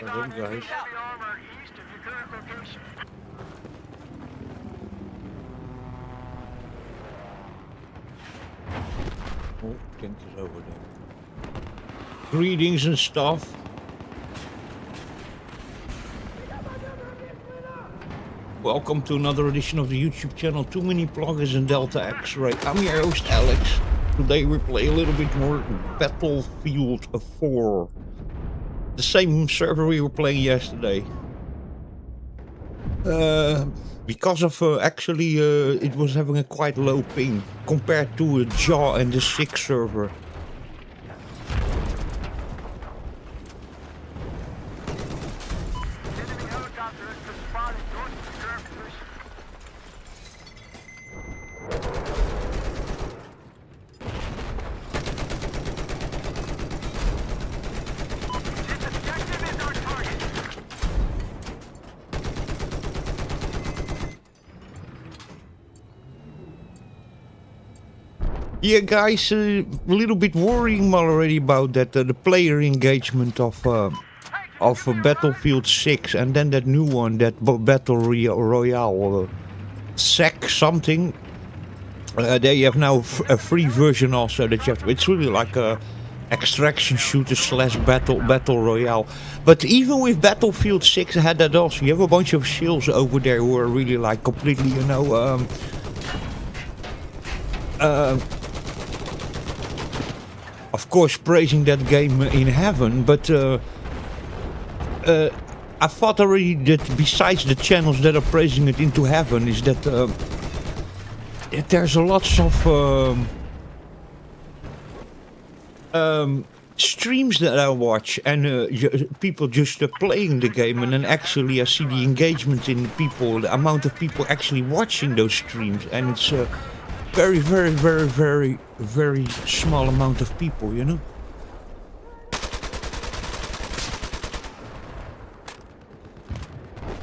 Hello, guys. Oh, tank is over there. Greetings and stuff. Welcome to another edition of the YouTube channel, Too Many Plugins and Delta X-Ray. I'm your host, Alex. Today we play a little bit more Battlefield 4. The same server we were playing yesterday. Because of it was having a quite low ping compared to Jaw and the 6 server. Yeah, guys, a little bit worrying already about that the player engagement of Battlefield 6, and then that new one, that Battle Royale, SEC something. They have now a free version also that you have to. It's really like a extraction shooter slash battle royale. But even with Battlefield 6, I had that also. You have a bunch of shills over there who are really like completely, you know, of course, praising that game in heaven, but I thought already that besides the channels that are praising it into heaven, is that there's a lots of streams that I watch, and people just playing the game, and then actually I see the engagement in people, the amount of people actually watching those streams, and it's very, very, very, very, very small amount of people, you know?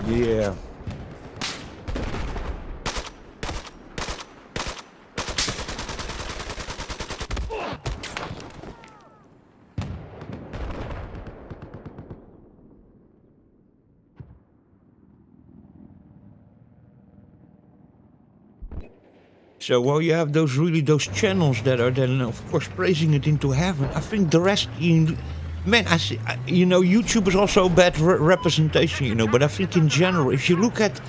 Yeah. So while you have those channels that are then of course praising it into heaven, I think the rest, man, you know, YouTube is also a bad representation, you know, but I think in general, if you look at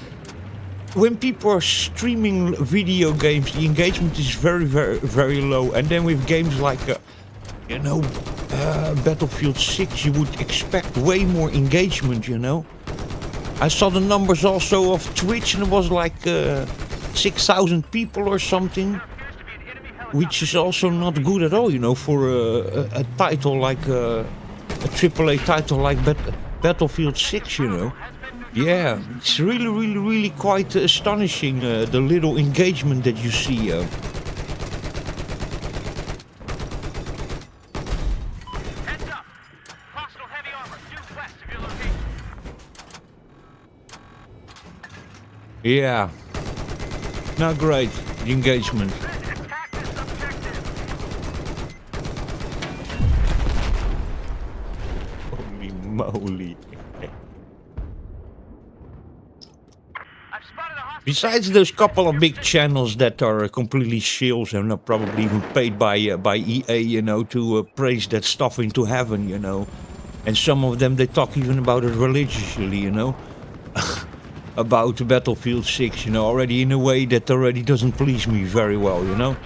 when people are streaming video games, the engagement is very, very, very low. And then with games like, you know, Battlefield 6, you would expect way more engagement, you know. I saw the numbers also of Twitch, and it was like 6,000 people or something, which is also not good at all, you know, for a title like a AAA title like Battlefield 6, you know. Yeah, it's really, really, really quite astonishing, the little engagement that you see. Yeah. Not great, the engagement. Holy moly. Besides those couple of big channels that are completely shills and are probably even paid by EA, you know, to praise that stuff into heaven, you know. And some of them, they talk even about it religiously, you know. About Battlefield 6, you know, already in a way that already doesn't please me very well, you know.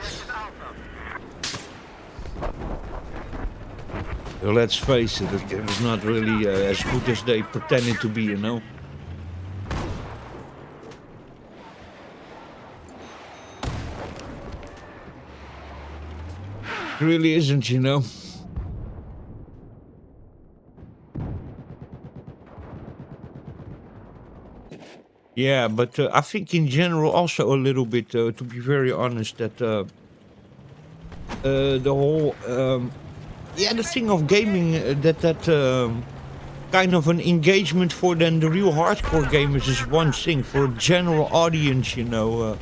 So let's face it, it's not really as good as they pretended to be, you know. It really isn't, you know. Yeah, but I think in general also a little bit, to be very honest, that the whole yeah, the thing of gaming, that kind of an engagement for then the real hardcore gamers is one thing. For a general audience, you know,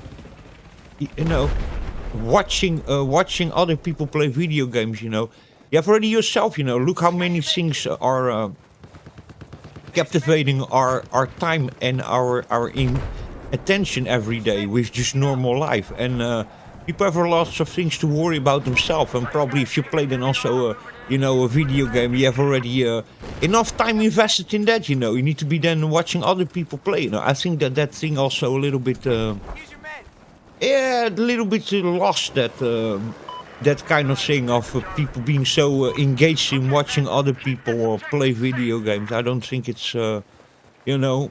watching other people play video games, you have already yourself, look how many things are captivating our time and our attention every day with just normal life. And people have lots of things to worry about themselves. And probably if you play then also, a video game, you have already enough time invested in that. You need to be then watching other people play. I think that thing also a little bit, yeah, a little bit lost that kind of thing of people being so engaged in watching other people play video games. I don't think it's, you know,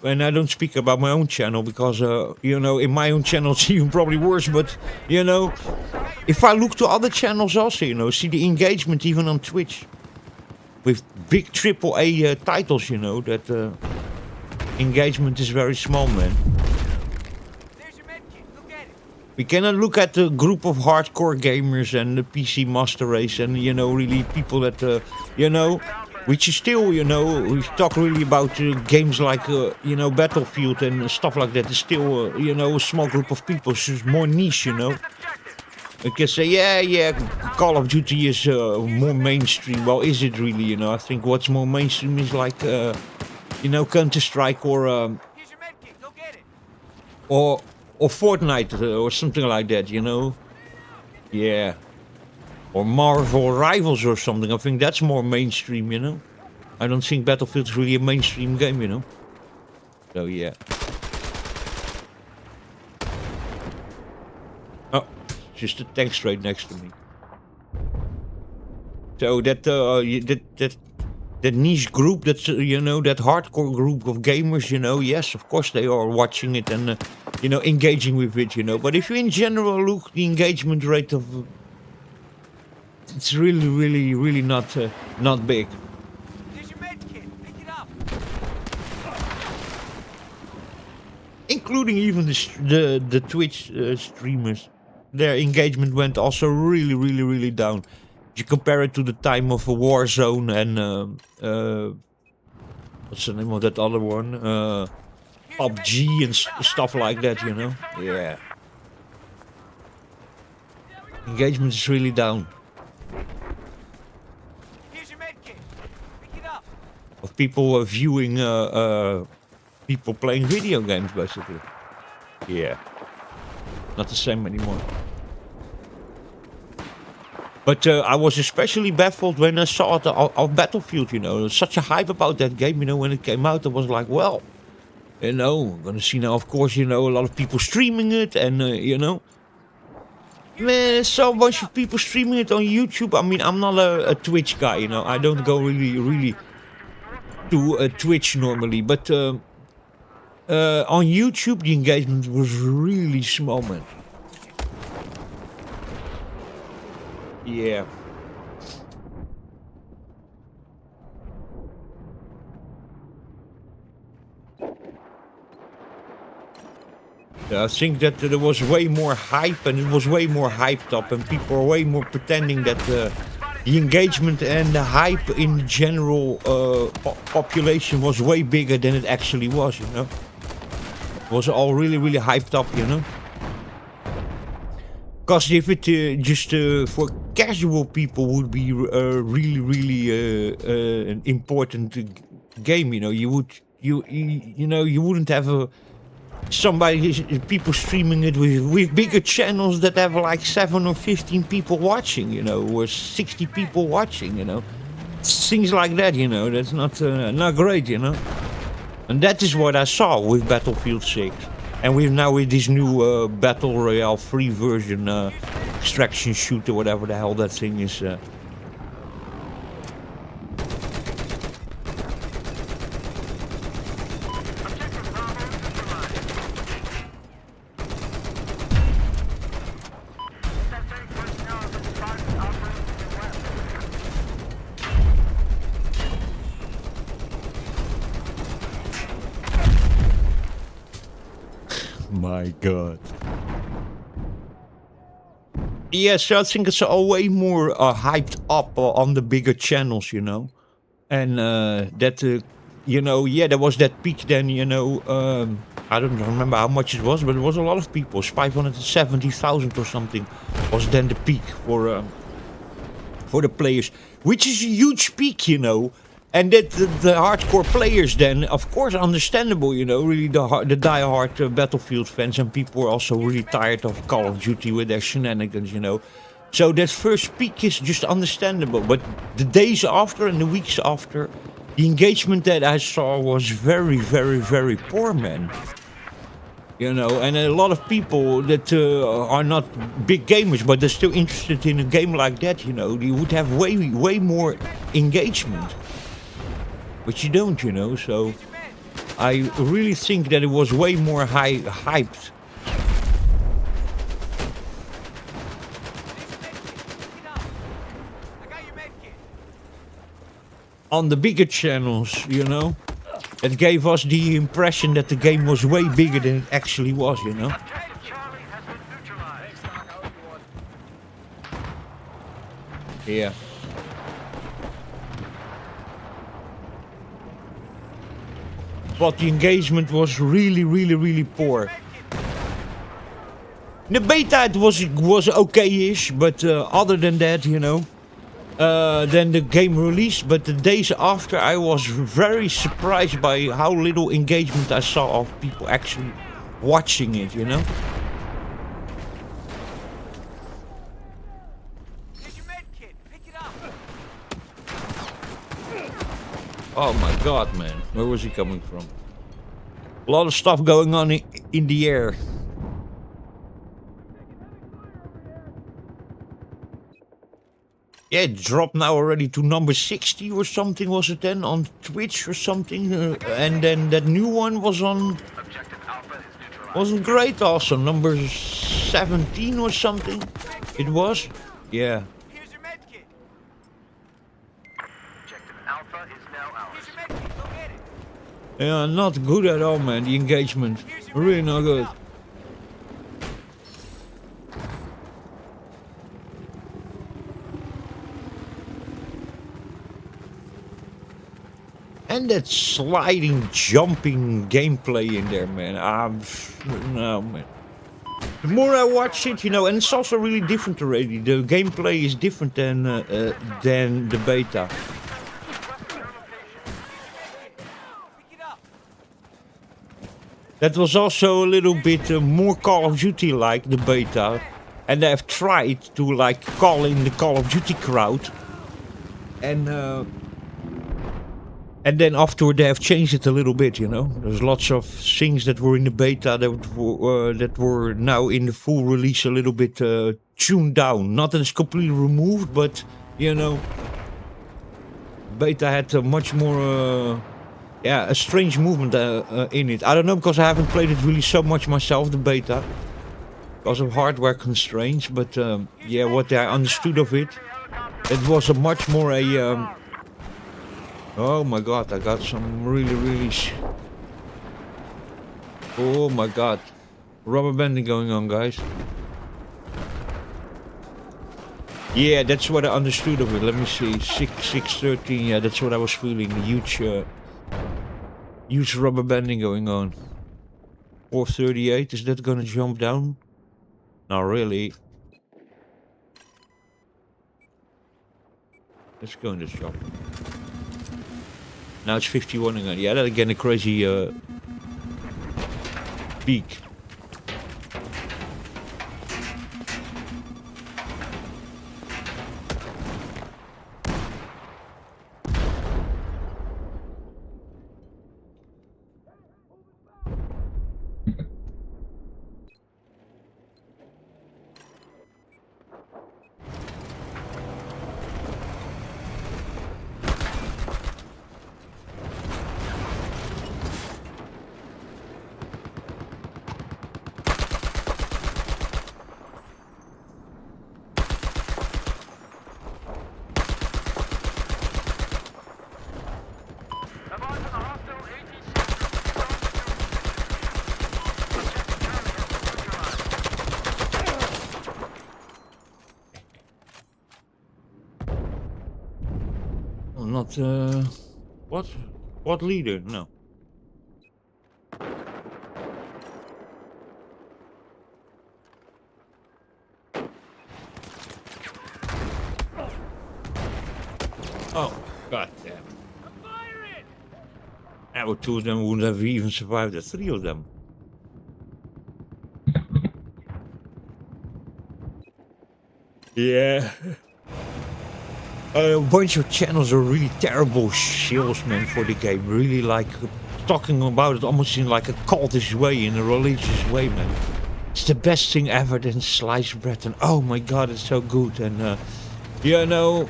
and I don't speak about my own channel because, in my own channel it's even probably worse. But, if I look to other channels also, see the engagement even on Twitch with big AAA titles, that engagement is very small, man. We cannot look at the group of hardcore gamers and the PC Master Race and, really people that, which is still, we talk really about games like, Battlefield and stuff like that. It's still, a small group of people. So it's more niche, I can say, yeah, Call of Duty is more mainstream. Well, is it really, I think what's more mainstream is like, Counter-Strike or Fortnite or something like that, Yeah. Or Marvel Rivals or something. I think that's more mainstream, I don't think Battlefield is really a mainstream game, So, yeah. Oh, just a tank straight next to me. So that niche group, that's, that hardcore group of gamers, yes, of course they are watching it and, engaging with it, But if you in general look, the engagement rate of, it's really, really, really not big. Here's your med kit. Pick it up. Including even the Twitch streamers. Their engagement went also really, really, really down. You compare it to the time of a Warzone and what's the name of that other one? PUBG and stuff like that, Yeah. Engagement is really down. Here's your med kit. Pick it up. Of people viewing people playing video games, basically. Yeah. Not the same anymore. But I was especially baffled when I saw it of Battlefield, Such a hype about that game, when it came out. I was like, well, I'm gonna see now, of course, a lot of people streaming it and, Man, there's so much of people streaming it on YouTube. I mean, I'm not a Twitch guy, I don't go really to Twitch normally. But on YouTube, the engagement was really small, man. Yeah. I think that there was way more hype and it was way more hyped up and people are way more pretending that the engagement and the hype in the general population was way bigger than it actually was, It was all really, really hyped up, Because if it just for casual people would be really, really an important game, you wouldn't have people streaming it with bigger channels that have like 7 or 15 people watching, or 60 people watching, things like that, that's not great, and that is what I saw with Battlefield 6. And with this new Battle Royale free version, extraction shooter, whatever the hell that thing is. my god. Yeah, so I think it's all way more hyped up on the bigger channels, you know. And that, you know, yeah, there was that peak then, you know. I don't remember how much it was, but it was a lot of people. 570,000 or something was then the peak for the players, which is a huge peak, you know. And that the hardcore players then, of course, understandable, you know, really the die-hard Battlefield fans, and people were also really tired of Call of Duty with their shenanigans, you know. So that first peak is just understandable, but the days after and the weeks after, the engagement that I saw was very, very, very poor, man. You know, and a lot of people that are not big gamers, but they're still interested in a game like that, you know, you would have way, way more engagement. But you don't, you know, so I really think that it was way more hyped. On the bigger channels, you know. It gave us the impression that the game was way bigger than it actually was, you know. Yeah. But the engagement was really, really, really poor. The beta it was okay-ish, but other than that, you know, then the game released. But the days after, I was very surprised by how little engagement I saw of people actually watching it, you know. Oh my god, man. Where was he coming from? A lot of stuff going on in the air. Yeah, it dropped now already to number 60 or something, was it then? On Twitch or something. And then that new one was on... Wasn't great also. Number 17 or something. It was? Yeah. Yeah, not good at all, man, the engagement. Really not good. And that sliding, jumping gameplay in there, man. No, man. The more I watch it, you know, and it's also really different already. The gameplay is different than the beta. That was also a little bit more Call of Duty-like, the beta. And they've tried to, like, call in the Call of Duty crowd. And then afterward they have changed it a little bit, you know. There's lots of things that were in the beta that were now in the full release a little bit tuned down. Not that it's completely removed, but, you know, beta had much more... yeah, a strange movement in it. I don't know, because I haven't played it really so much myself, the beta. Because of hardware constraints, but yeah, what I understood of it, it was a much more a... oh my god, I got some really... oh my god. Rubber banding going on, guys. Yeah, that's what I understood of it. Let me see. 613, yeah, that's what I was feeling. Huge rubber banding going on. 438, is that gonna jump down? Not really. Let's go in the shop. Now it's 51 again. Yeah, that again a crazy peak. not, what? What leader? No. Oh, god damn. And with two of them wouldn't have even survived the three of them. Yeah. A bunch of channels are really terrible salesmen for the game. Really like talking about it almost in like a cultish way, in a religious way, man. It's the best thing ever than sliced bread, and oh my god, it's so good. And you know,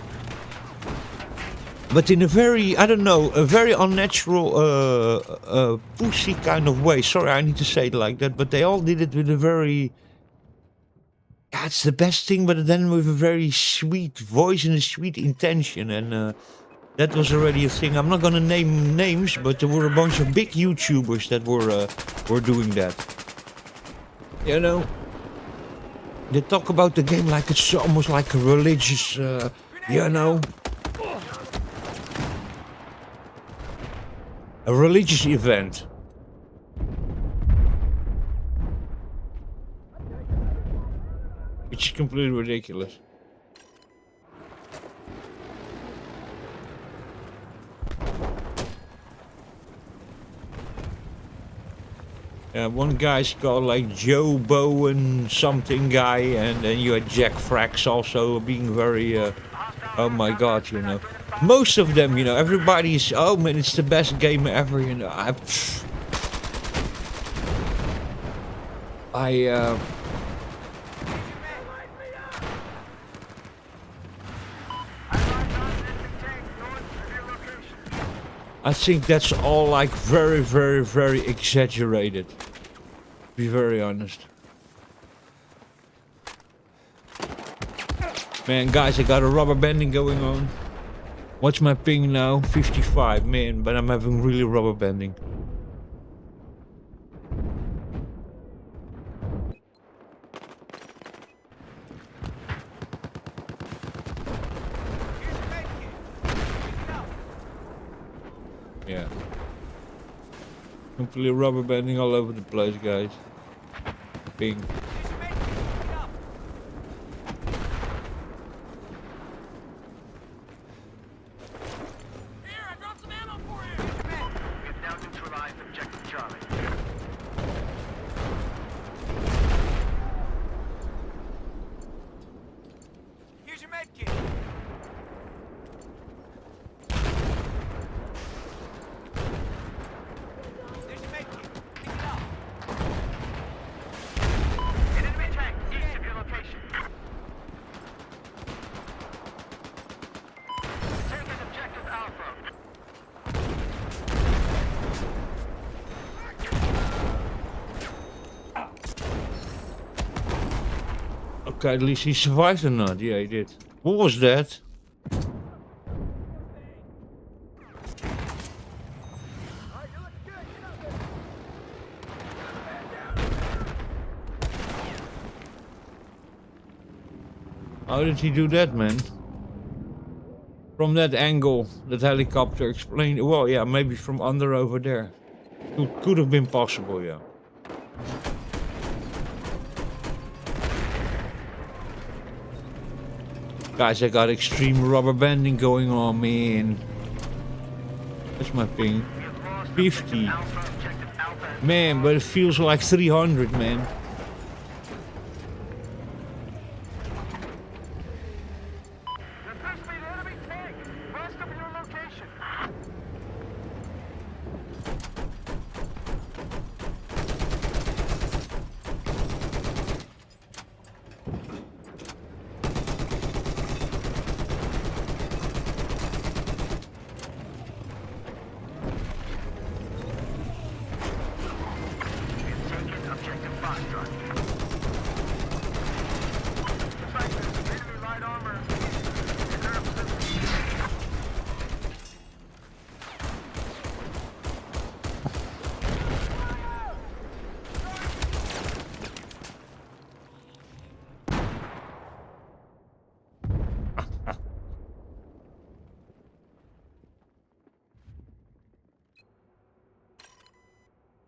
but in a very, I don't know, a very unnatural, pussy kind of way. Sorry, I need to say it like that, but they all did it with a very, yeah, it's the best thing, but then with a very sweet voice and a sweet intention, and that was already a thing. I'm not gonna name names, but there were a bunch of big YouTubers that were doing that. You know, they talk about the game like it's almost like a religious, you know, a religious event. Which is completely ridiculous. Yeah, one guy's called like Joe Bowen something guy, and then you had Jack Frax also being very, oh my god, you know. Most of them, you know, everybody's, oh man, it's the best game ever, you know. I think that's all like very, very, very exaggerated. To be very honest. Man, guys, I got a rubber banding going on. What's my ping now? 55, man, but I'm having really rubber banding. Yeah. Completely rubber banding all over the place, guys. Ping. Okay, at least he survived or not. Yeah, he did. What was that? How did he do that, man? From that angle, that helicopter explained. Well, yeah, maybe from under over there. Could have been possible, yeah. Guys, I got extreme rubber banding going on, man. That's my ping. 50. Man, but it feels like 300, man.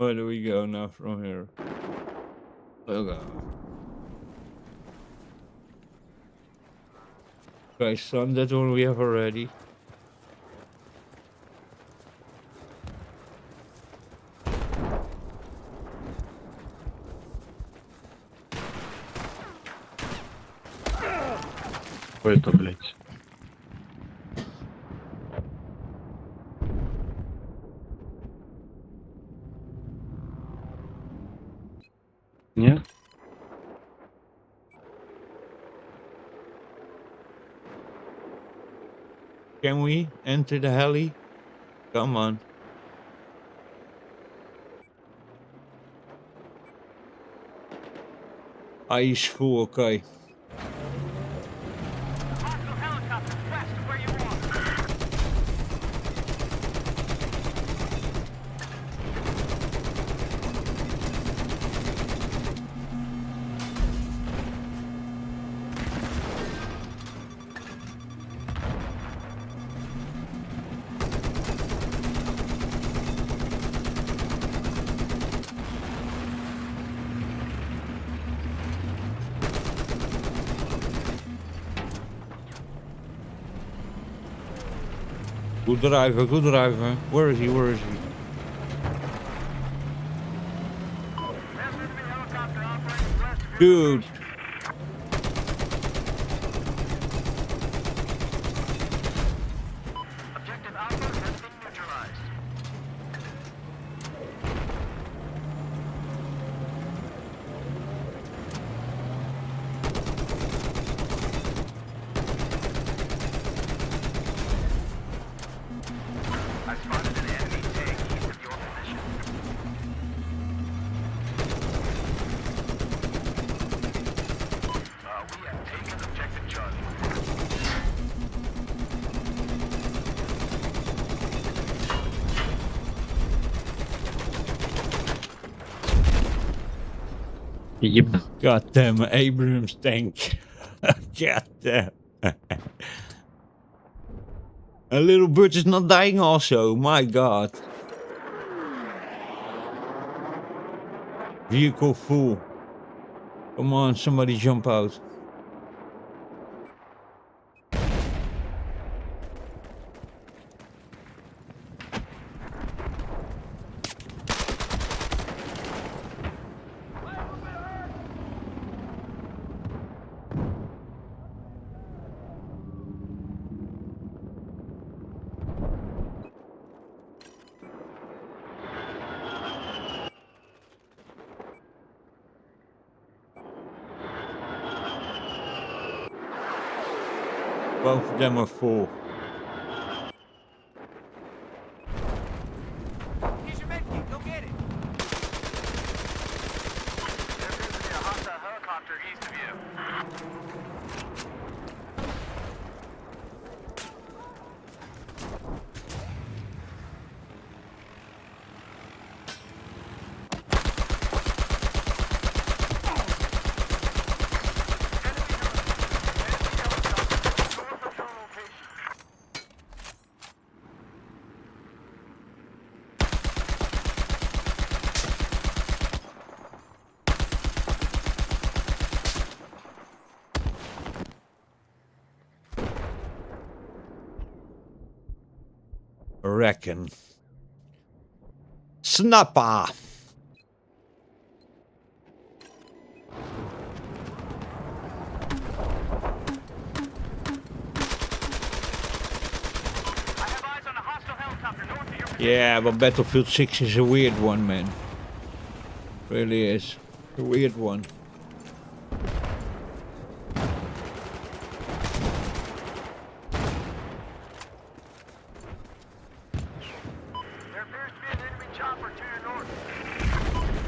Where do we go now from here? Okay. Okay, son, that one we have already. Что это, блядь? Нет? Can we enter the heli? Come on. Ice full, okay. Hostile helicopter west of where you are. Good driver, good driver. Where is he? Where is he? There's enemy helicopter operating west of your Dude. location. Objective Alpha has been neutralized. I spotted an enemy tank east of your position. We have taken objective Charlie. Ебать. Goddamn Abrams tank. Goddamn. A little bird is not dying also. My god. Vehicle full. Come on, somebody jump out. Both of them are full. Here's your medkit. Go get it. There appears to be a hostile helicopter east of you. Reckon. Snapper. I have eyes on a hostile helicopter north of your position. Yeah, but Battlefield 6 is a weird one, man. Really is. A weird one. There appears to be an enemy chopper to your north.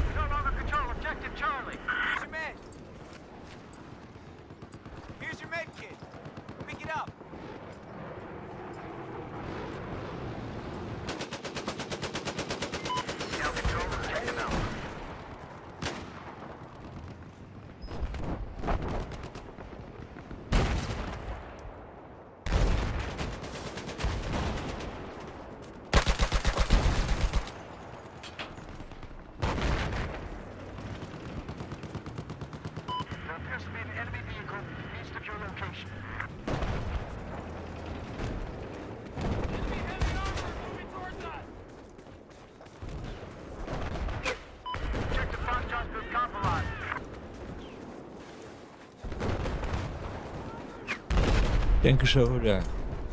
We no longer control objective Charlie. Here's your med. Here's your med kit. Pick it up. Now control, check them out. enemy vehicle east of your location. Enemy heavy armor moving towards us. Objective Foxtrot's been compromised. Tank is over there.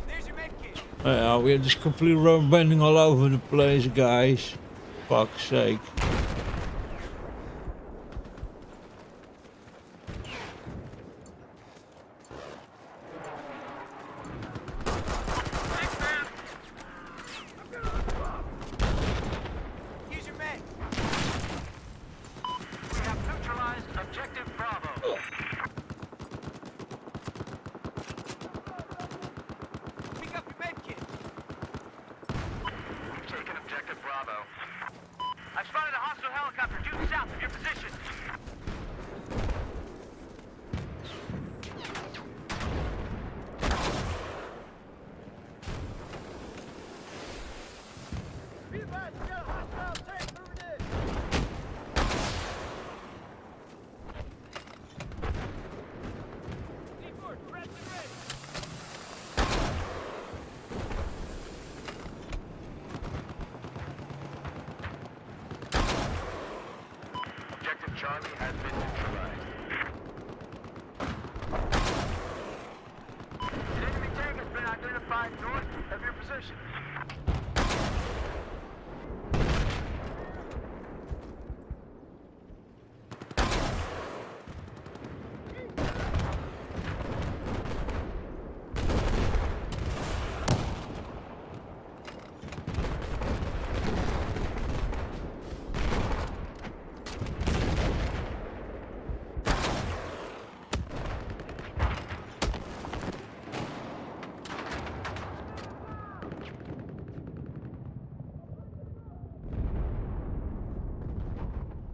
There's your med kit. Yeah, we're just completely rubber banding all over the place, guys. Fuck's sake. Use your med. We have neutralized objective Bravo. Pick up your med kit. We've taken objective Bravo. I've spotted a hostile helicopter due south of your position. Be advised, we got a hostile tank moving in. D4, rest and ready. Objective Charlie has been neutralized. An enemy tank has been identified north of your position.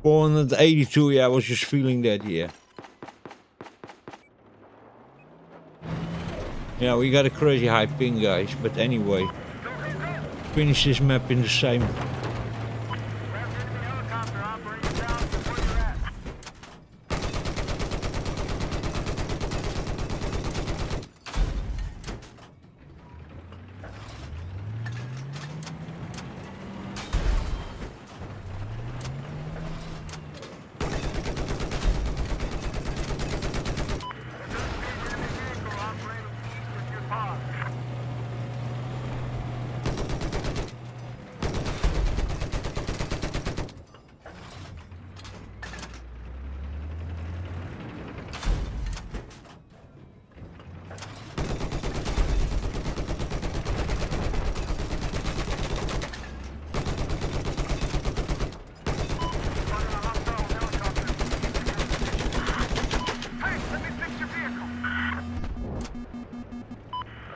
$482, yeah, I was just feeling that, yeah. Yeah, we got a crazy high ping, guys, but anyway. Finish this map in the same. Enemy helicopter operating south of where you're at.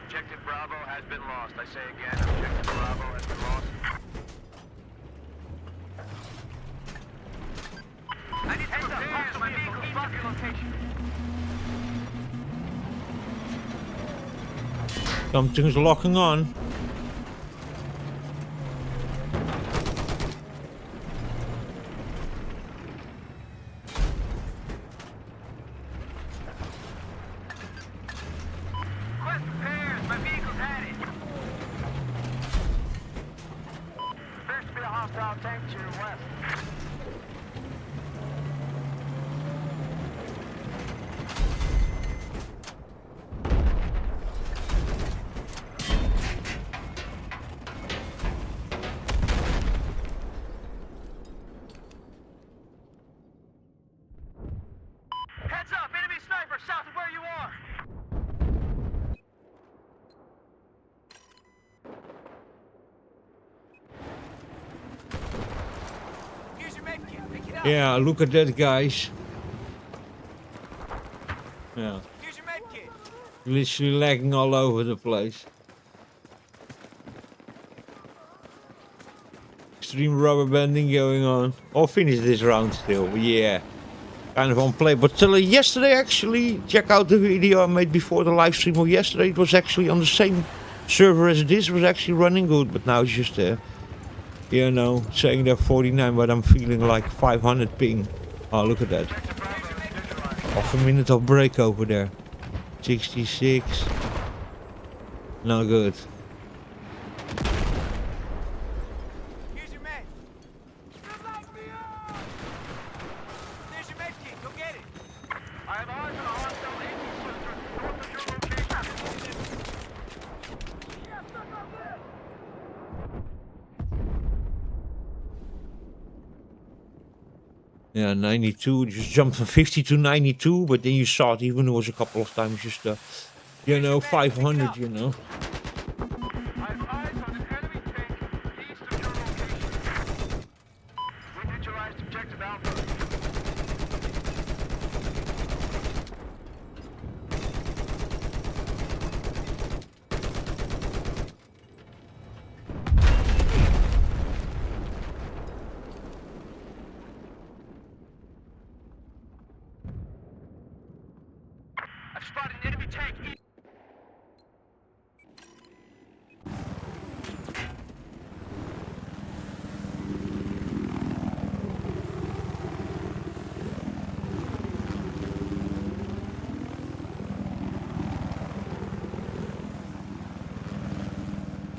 Objective Bravo has been lost. I say again, Objective Bravo has been lost. I need some repairs. My vehicle fuck your location. Something's locking on. Request repairs. My vehicle's at it. Appears to be a hostile tank to your west. Heads up! Enemy sniper south of where you are! Use your med kit. Pick it up. Yeah, look at that, guys. Yeah, Use your med kit. literally lagging all over the place. Extreme rubber banding going on. I'll finish this round still, yeah. Kind of on play, but yesterday actually, check out the video I made before the live stream of yesterday. It was actually on the same server as this, was actually running good, but now it's just you know, saying they're 49, but I'm feeling like 500 ping. Oh, look at that. Objective Bravo is neutralized. Half a minute of break over there. 66. Not good. Here's your med. You light me up! There's your med kit. Go get it. I have eyes on a hostile Indian sister north of your location. Yes, I got this! Yeah, 92. Just jumped from 50 to 92, but then you saw it even it was a couple of times just, you know, 500, you know. I have eyes on an enemy tank east of your location. We neutralized objective Alpha. I've spotted an enemy tank east.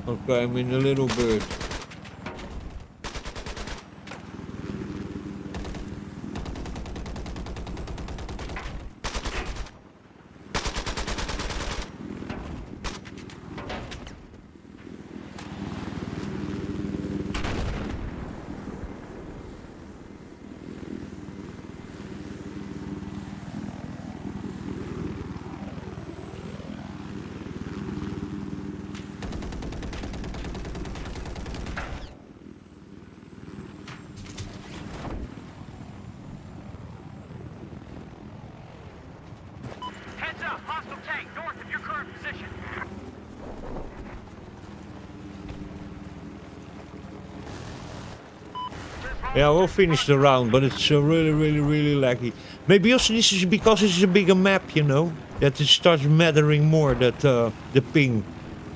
Okay, I'm in the little bird. Heads up, hostile tank north of your current position. Yeah, we'll finish the round, but it's really laggy. Maybe also this is because it's a bigger map, you know, that it starts mattering more, that the ping.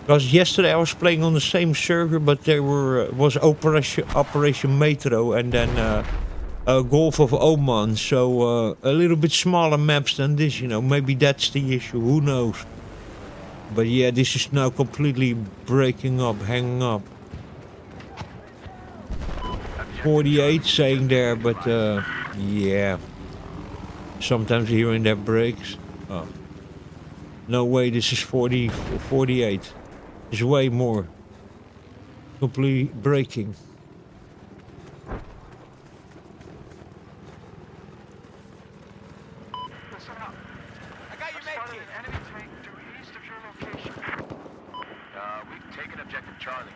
Because yesterday I was playing on the same server, but there was Operation Metro and then Gulf of Oman, so a little bit smaller maps than this, you know. Maybe that's the issue, who knows. But yeah, this is now completely breaking up, hanging up. 48 saying there, but yeah. Sometimes here and there breaks. Oh. No way, this is 40, 48. It's way more. Completely breaking. Listen up. I got your med kit. An enemy tank due east of your location. We've taken objective Charlie.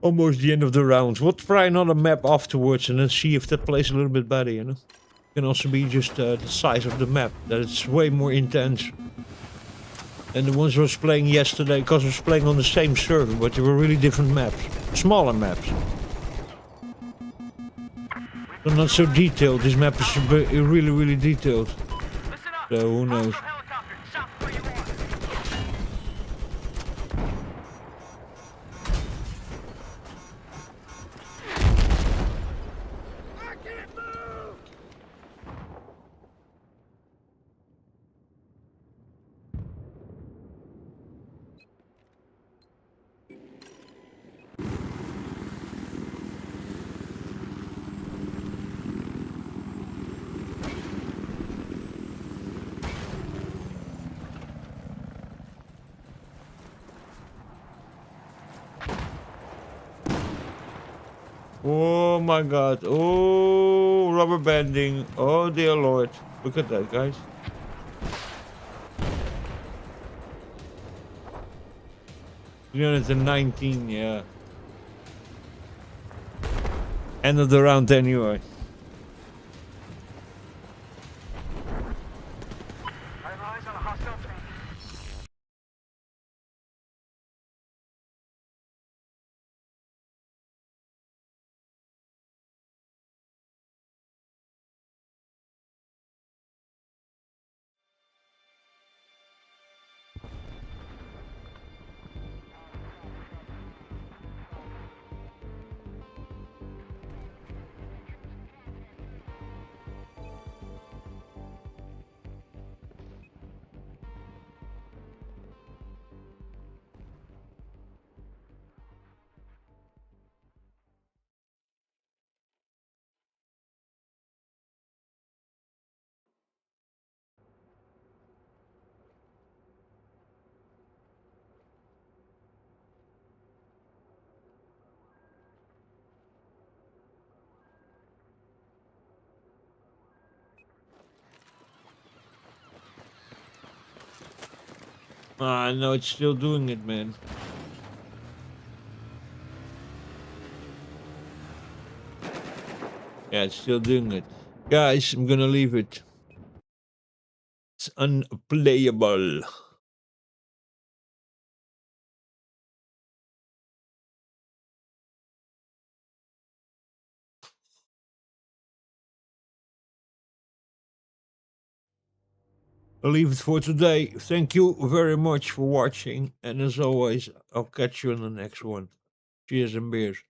almost the end of the round. We'll try another map afterwards and then see if that plays a little bit better, you know. Can also be just the size of the map, that it's way more intense. And the ones I was playing yesterday, because I was playing on the same server, but they were really different maps. Smaller maps. They're not so detailed. This map is really, really detailed. Listen up. So who knows? Hostile helicopter, south where you are. I can't move! Oh my god. Oh, rubber banding. Oh dear lord. Look at that, guys. Unit 19, yeah. End of the round anyway. I have eyes on a hostile tank. Ah, no, it's still doing it, man. Yeah, it's still doing it. Guys, I'm gonna leave it. It's unplayable. I'll leave it for today. Thank you very much for watching. And as always, I'll catch you in the next one. Cheers and beers.